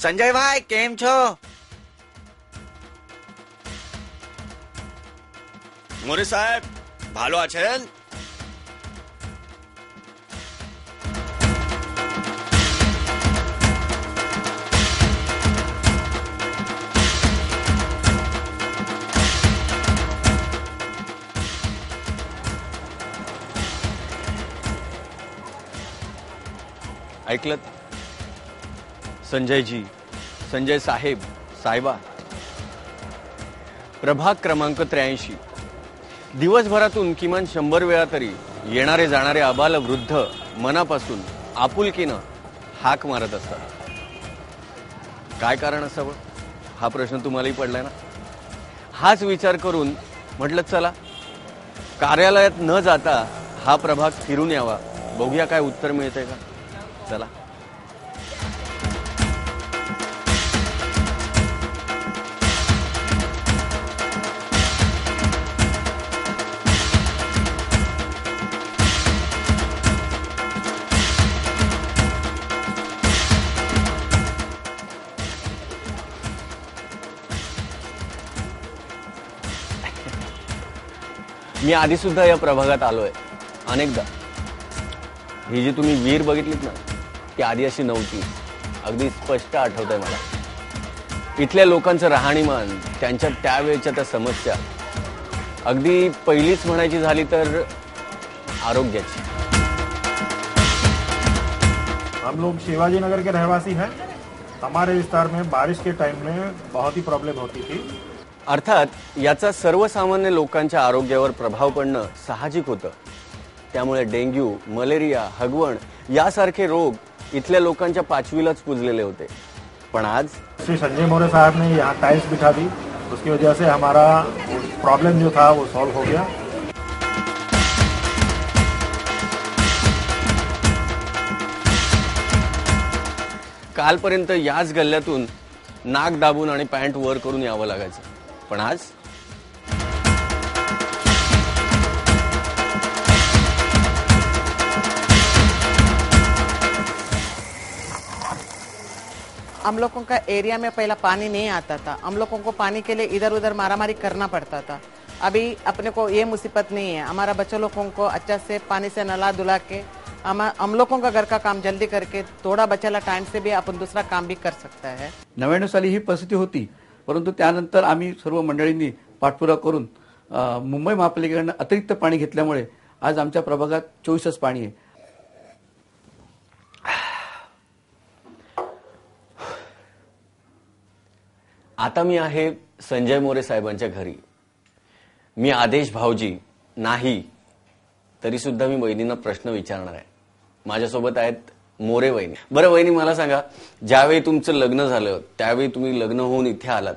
સંજયભાઈ કેમ છો? મોરે સાહેબ ভালো আছেন? ऐकलत? संजयजी, संजय साहेब, साहेबा. प्रभाग क्रमांक 83. दिवसभरातून किमान 100 वेळा तरी येणारे जाणारे आबाल वृद्ध मनापासून आपुलकीनं हाक मारत असतात. काय कारण असावं हा प्रश्न तुम्हालाही पडलाय ना? हाच विचार करून म्हटलं चला कार्यालयात न जाता हा प्रभाग फिरून यावा, बघूया काय उत्तर मिळतंय का. चला. मी आधी सुद्धा या प्रभागात आलोय अनेकदा. ही जी तुम्ही विहीर बघितलीत ना, ती आधी अशी नव्हती. अगदी स्पष्ट आठवतंय मला. इथल्या लोकांचं राहणीमान, त्यांच्या त्यावेळच्या त्या समस्या, अगदी पहिलीच म्हणायची झाली तर आरोग्याची. हम लोग शिवाजी नगर के रहवासी हैं. हमारे विस्तार में बारिश के टाइम में बहुत ही प्रॉब्लम होती थी. अर्थात याचा सर्वसामान्य लोकांच्या आरोग्यावर प्रभाव पडणं साहजिक होतं. त्यामुळे डेंग्यू, मलेरिया, हगवण यासारखे रोग इथल्या लोकांच्या पाचवीलाच पुजलेले होते. पण आज श्री संजय मोरे साहब ने यहाँ टाइल्स बिठा दी, उसकी वजह से हमारा प्रॉब्लम जो था वो सॉल्व हो गया. कालपर्यंत याच गल्ल्यातून नाक दाबून आणि पॅन्ट वर करून यावं लागायचं. पण आज हम लोगों का एरिया में पहला पानी नहीं आता था. हम लोगों को पानी के लिए इधर उधर मारामारी करना पड़ता था. अभी अपने को ये मुसीबत नहीं है. हमारा बच्चों लोगों को अच्छा से पानी से नला धुला के हम लोगों का घर का काम जल्दी करके थोड़ा बचाला टाइम से भी अपन दूसरा काम भी कर सकता है. 99 साली ही परिस्थिती होती, परंतु त्यानंतर आम्ही सर्व मंडळींनी पाठपुरावा करून मुंबई महापालिकेकडून अतिरिक्त पाणी घेतल्यामुळे आज आमच्या प्रभागात 24च पाणी आहे. आता मी आहे संजय मोरे साहेबांच्या घरी. मी आदेश भाऊजी नाही, तरी सुद्धा मी वहिनींना प्रश्न विचारणार आहे. माझ्यासोबत आहेत मोरे वहिनी. बरं वहिनी, मला सांगा, ज्यावेळी तुमचं लग्न झालं त्यावेळी तुम्ही लग्न होऊन इथे आलात,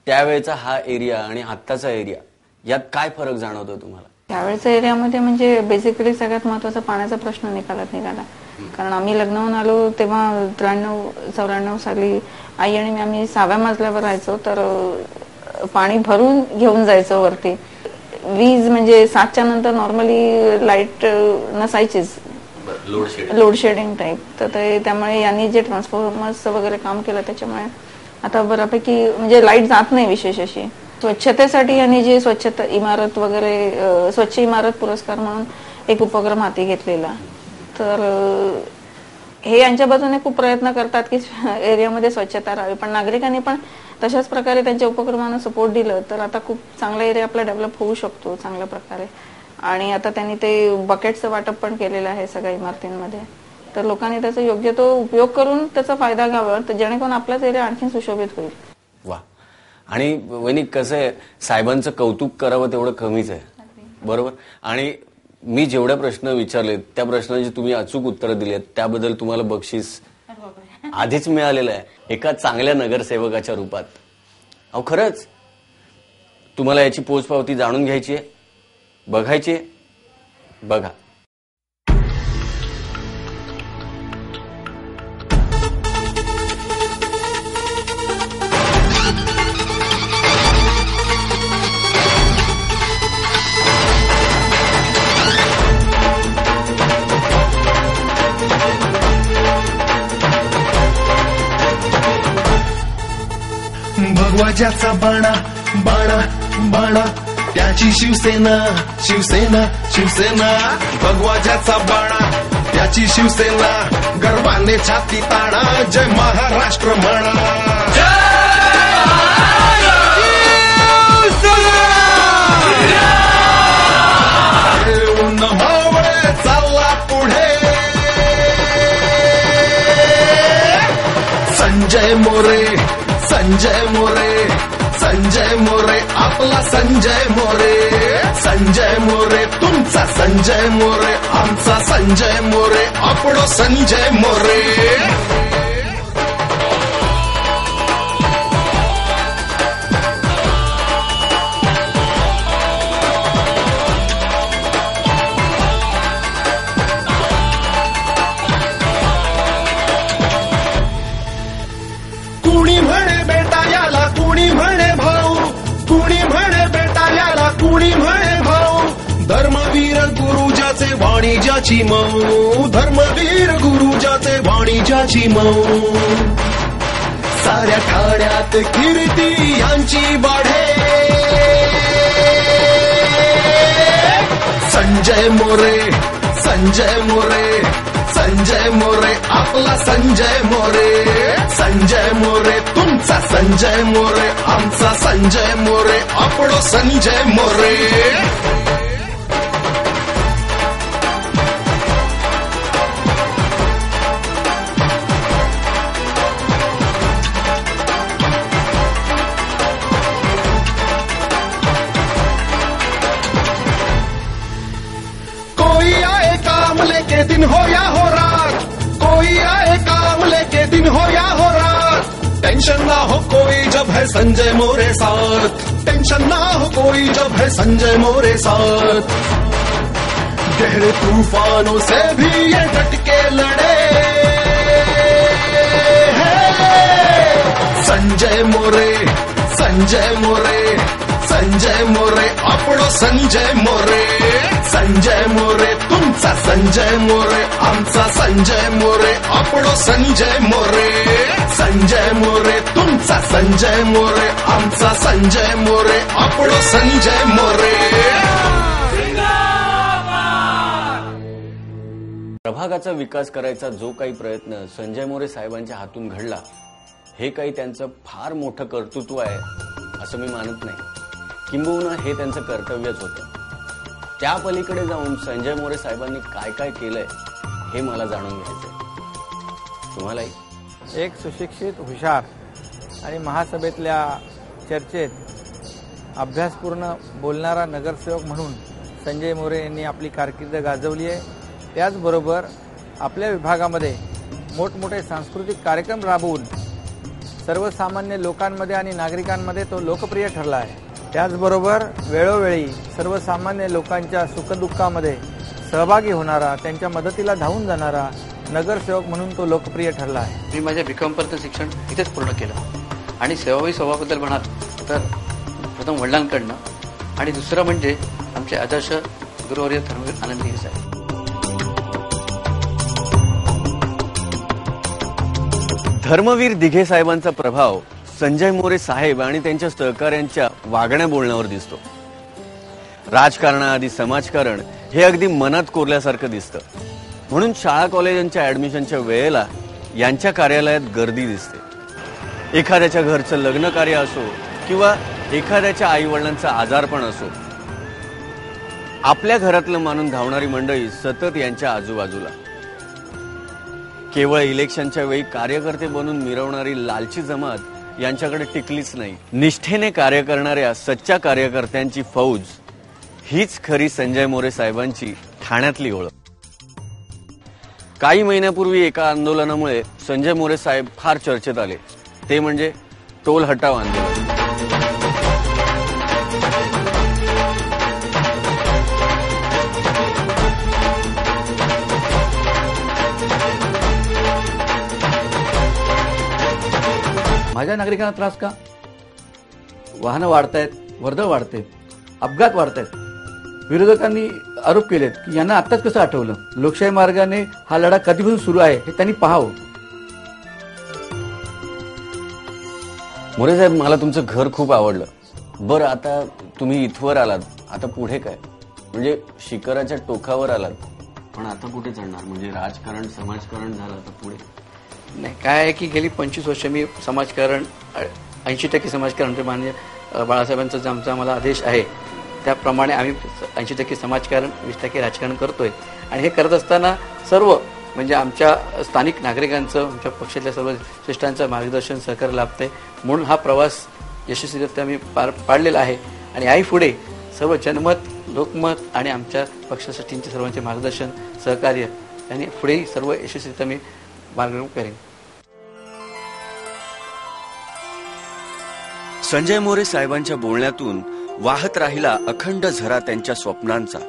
त्यावेळेचा हा एरिया आणि आत्ताचा एरिया यात काय फरक जाणवतो तुम्हाला? त्यावेळेच्या एरियामध्ये म्हणजे बेसिकली सगळ्यात महत्वाचा पाण्याचा प्रश्न निघाला. कारण आम्ही लग्न होऊन आलो तेव्हा 93-94 साली आई आणि मी आम्ही 6व्या मजल्यावर राहायचो. तर पाणी भरून घेऊन जायचो वरती. वीज म्हणजे 7च्या नंतर नॉर्मली लाईट नसायचीच, लोड शेडिंग टाईप. तर त्यामुळे यांनी जे ट्रान्सफॉर्मर्स वगैरे काम केलं त्याच्यामुळे आता बऱ्यापैकी म्हणजे लाईट जात नाही. विशेष अशी स्वच्छतेसाठी यांनी जे स्वच्छता इमारत वगैरे स्वच्छ इमारत पुरस्कार म्हणून एक उपक्रम हाती घेतलेला. तर हे यांच्या बाजूने खूप प्रयत्न करतात की एरियामध्ये स्वच्छता राहावी. पण नागरिकांनी पण तशाच प्रकारे त्यांच्या उपक्रमांना सपोर्ट दिलं तर आता खूप चांगला एरिया आपला डेव्हलप होऊ शकतो चांगल्या प्रकारे. आणि आता त्यांनी ते बकेटचं वाटप पण केलेलं आहे सगळ्या इमारतींमध्ये. तर लोकांनी त्याचा योग्य तो उपयोग करून त्याचा फायदा घ्यावा, तर जेणेकरून आपलाच एरिया आणखी सुशोभित होईल. वा. आणि वहिनी कसं आहे, साहेबांचं कौतुक करावं तेवढं कमीच आहे, बरोबर? आणि मी जेवढे प्रश्न विचारले त्या प्रश्नांची तुम्ही अचूक उत्तरं दिलीत त्याबद्दल तुम्हाला बक्षीस आधीच मिळालेलं आहे एका चांगल्या नगरसेवकाच्या रूपात. अहो खरंच तुम्हाला याची पोचपावती जाणून घ्यायची आहे, बघायची आहे, बघा. भगवाजाचा बाणा बाणा बाणा त्याची शिवसेना शिवसेना शिवसेना भगवाजाचा बाणा त्याची शिवसेना गर्वाने छाती ताणा जय महाराष्ट्र म्हणा चालला पुढे संजय मोरे संजय मोरे संजय मोरे आपला संजय मोरे संजय मोरे तुमचा संजय मोरे आमचा संजय मोरे आपलो संजय मोरे कुणी म्हणे बेटा याला कुणी म्हणे भाऊ कुणी म्हणे बेटा याला कुणी म्हणे भाऊ धर्मवीर गुरुजाचे वाणिज्याची मऊ धर्मवीर गुरुजाचे वाणिज्याची मऊ साऱ्या ठाण्यात कीर्ती यांची वाढे संजय मोरे संजय मोरे संजय मोरे आपला संजय मोरे संजय मोरे तुमचा संजय मोरे आमचा संजय मोरे आपलो संजय मोरे कोई आए काम लेके दिन हो या हो रात कोई आए काम लेके दिन हो या हो रात टेंशन ना हो कोई जब है संजय मोरे साथ टेंशन ना हो कोई जब है संजय मोरे साथ गहरे तूफानों से भी ये डट के लड़े संजय मोरे संजय मोरे संजय मोरे आपलो संजय मोरे संजय मोरे तुमचा संजय मोरे आमचा संजय मोरे आपलो संजय मोरे संजय मोरे तुमचा संजय मोरे आमचा संजय मोरे आपलो संजय मोरे प्रभागाचा विकास करायचा जो काही प्रयत्न संजय मोरे साहेबांच्या हातून घडला हे काही त्यांचं फार मोठं कर्तृत्व आहे असं मी मानत नाही किंबहुना हे त्यांचं कर्तव्यच होतं त्या पलीकडे जाऊन संजय मोरे साहेबांनी काय काय केलंय हे मला जाणून घ्यायचंय तुम्हालाही एक सुशिक्षित हुशार आणि महासभेतल्या चर्चेत अभ्यासपूर्ण बोलणारा नगरसेवक म्हणून संजय मोरे यांनी आपली कारकीर्द गाजवली आहे त्याचबरोबर आपल्या विभागामध्ये मोठमोठे सांस्कृतिक कार्यक्रम राबवून सर्वसामान्य लोकांमध्ये आणि नागरिकांमध्ये तो लोकप्रिय ठरला आहे त्याचबरोबर वेळोवेळी सर्वसामान्य लोकांच्या सुखदुःखामध्ये सहभागी होणारा त्यांच्या मदतीला धावून जाणारा नगरसेवक म्हणून तो लोकप्रिय ठरला आहे मी माझ्या बीकॉमपर्यंत शिक्षण इथेच पूर्ण केलं आणि सेवाभावी स्वभावाबद्दल म्हणाल तर प्रथम वडिलांकडनं आणि दुसरं म्हणजे आमचे आदर्श गुरुवर्य धर्मवीर आनंदी हे साहेब धर्मवीर दिघे साहेबांचा प्रभाव संजय मोरे साहेब आणि त्यांच्या सहकाऱ्यांच्या वागण्या बोलण्यावर दिसतो राजकारणाआधी समाजकारण हे अगदी मनात कोरल्यासारखं दिसतं म्हणून शाळा कॉलेजांच्या ऍडमिशनच्या वेळेला यांच्या कार्यालयात गर्दी दिसते एखाद्याच्या घरचं लग्न कार्य असो किंवा एखाद्याच्या आई वडिलांचा आजारपण असो आपल्या घरातलं मानून धावणारी मंडळी सतत यांच्या आजूबाजूला केवळ इलेक्शनच्या वेळी कार्यकर्ते बनून मिरवणारी लालची जमात यांच्याकडे टिकलीच नाही निष्ठेने कार्य करणाऱ्या सच्च्या कार्यकर्त्यांची फौज हीच खरी संजय मोरे साहेबांची ठाण्यातली ओळख काही महिन्यापूर्वी एका आंदोलनामुळे संजय मोरे साहेब फार चर्चेत आले ते म्हणजे टोल हटाव आंदोलन माझ्या नागरिकांना त्रास का वाहनं वाढतायत वर्दळ वाढते अपघात वाढतायत विरोधकांनी आरोप केलेत की यांना आत्ताच कसं आठवलं लोकशाही मार्गाने हा लढा कधीपासून सुरू आहे हे त्यांनी पाहावं मोरे साहेब, मला तुमचं घर खूप आवडलं. बरं, आता तुम्ही इथवर आलात, आता पुढे काय? म्हणजे शिखराच्या टोकावर आलात, पण आता कुठे चढणार? म्हणजे राजकारण, समाजकारण झालं, आता पुढे नाही, काय आहे की गेली 25 वर्ष मी समाजकारण 80% समाजकारण म्हणजे माननीय बाळासाहेबांचा जो आमचा आदेश आहे त्याप्रमाणे आम्ही 80% समाजकारण 20% राजकारण करतोय. आणि हे करत असताना सर्व म्हणजे आमच्या स्थानिक नागरिकांचं, आमच्या पक्षातल्या सर्व श्रेष्ठांचं मार्गदर्शन सहकार्य लाभतंय. म्हणून हा प्रवास यशस्वीरित्या आम्ही पार पाडलेला आहे. आणि आई पुढे सर्व जनमत, लोकमत आणि आमच्या पक्षासाठींचे सर्वांचे मार्गदर्शन, सहकार्य आणि पुढेही सर्व यशस्वीरित्या मी मार्गक्रमण करेन. संजय मोरे साहेबांच्या बोलण्यातून वाहत राहिला अखंड झरा त्यांच्या स्वप्नांचा.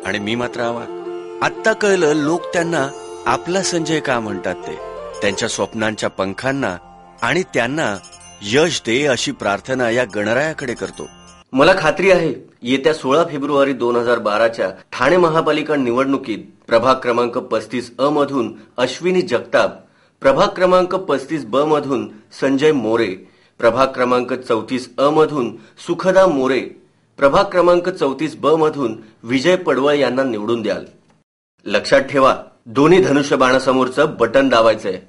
आणि मी मात्र आवाज आत्ता कळलं लोक त्यांना आपला संजय का म्हणतात ते. त्यांच्या स्वप्नांच्या पंखांना आणि त्यांना यश दे अशी प्रार्थना या गणरायाकडे करतो. मला खात्री आहे येत्या 16 फेब्रुवारी 2012च्या ठाणे महापालिका निवडणुकीत प्रभाग क्रमांक 35A मधून अश्विनी जगताप, प्रभाग क्रमांक 35B मधून संजय मोरे, प्रभाग क्रमांक 34A मधून सुखदा मोरे, प्रभाग क्रमांक 34B मधून विजय पडवळ यांना निवडून द्याल. लक्षात ठेवा, दोन्ही धनुष्यबाणासमोरचं बटन दाबायचंय.